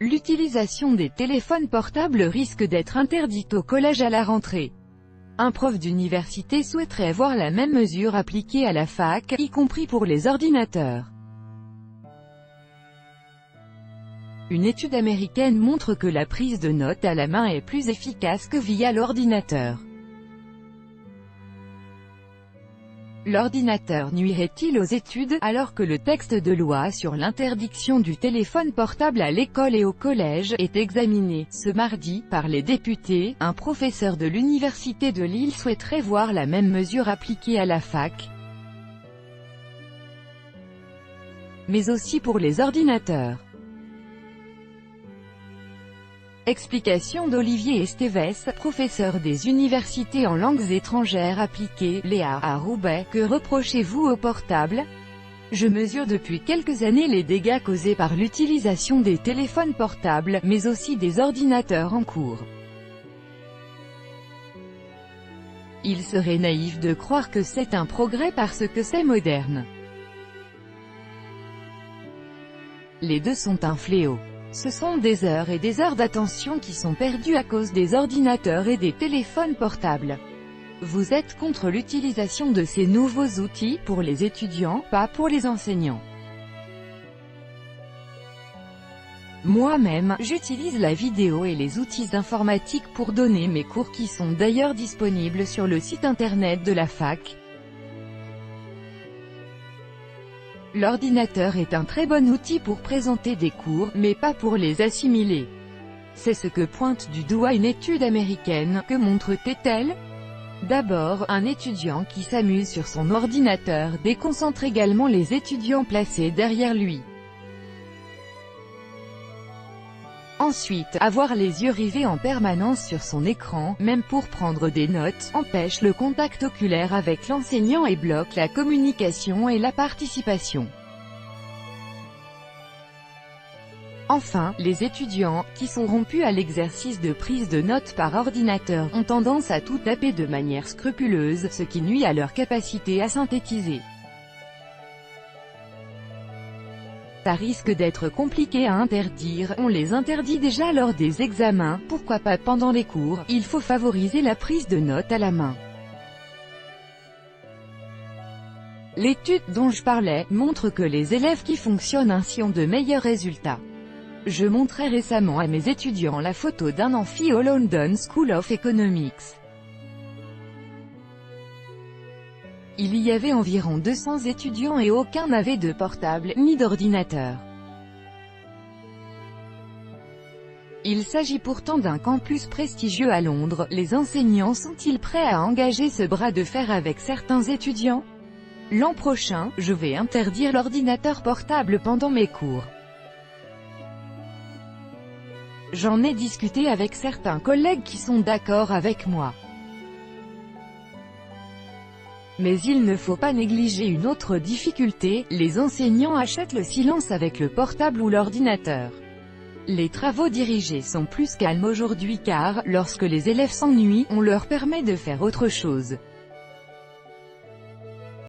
L'utilisation des téléphones portables risque d'être interdite au collège à la rentrée. Un prof d'université souhaiterait voir la même mesure appliquée à la fac, y compris pour les ordinateurs. Une étude américaine montre que la prise de notes à la main est plus efficace que via l'ordinateur. L'ordinateur nuirait-il aux études, alors que le texte de loi sur l'interdiction du téléphone portable à l'école et au collège est examiné, ce mardi, par les députés? Un professeur de l'université de Lille souhaiterait voir la même mesure appliquée à la fac, mais aussi pour les ordinateurs. Explication d'Olivier Esteves, professeur des universités en langues étrangères appliquées, Léa, à Roubaix. Que reprochez-vous au portable? Je mesure depuis quelques années les dégâts causés par l'utilisation des téléphones portables, mais aussi des ordinateurs en cours. Il serait naïf de croire que c'est un progrès parce que c'est moderne. Les deux sont un fléau. Ce sont des heures et des heures d'attention qui sont perdues à cause des ordinateurs et des téléphones portables. Vous êtes contre l'utilisation de ces nouveaux outils, pour les étudiants, pas pour les enseignants. Moi-même, j'utilise la vidéo et les outils informatiques pour donner mes cours qui sont d'ailleurs disponibles sur le site internet de la fac. L'ordinateur est un très bon outil pour présenter des cours, mais pas pour les assimiler. C'est ce que pointe du doigt une étude américaine. Que montre-t-elle? D'abord, un étudiant qui s'amuse sur son ordinateur déconcentre également les étudiants placés derrière lui. Ensuite, avoir les yeux rivés en permanence sur son écran, même pour prendre des notes, empêche le contact oculaire avec l'enseignant et bloque la communication et la participation. Enfin, les étudiants, qui sont rompus à l'exercice de prise de notes par ordinateur, ont tendance à tout taper de manière scrupuleuse, ce qui nuit à leur capacité à synthétiser. Ça risque d'être compliqué à interdire, on les interdit déjà lors des examens, pourquoi pas pendant les cours? Il faut favoriser la prise de notes à la main. L'étude dont je parlais montre que les élèves qui fonctionnent ainsi ont de meilleurs résultats. Je montrais récemment à mes étudiants la photo d'un amphi au London School of Economics. Il y avait environ 200 étudiants et aucun n'avait de portable, ni d'ordinateur. Il s'agit pourtant d'un campus prestigieux à Londres. Les enseignants sont-ils prêts à engager ce bras de fer avec certains étudiants? L'an prochain, je vais interdire l'ordinateur portable pendant mes cours. J'en ai discuté avec certains collègues qui sont d'accord avec moi. Mais il ne faut pas négliger une autre difficulté, les enseignants achètent le silence avec le portable ou l'ordinateur. Les travaux dirigés sont plus calmes aujourd'hui car, lorsque les élèves s'ennuient, on leur permet de faire autre chose.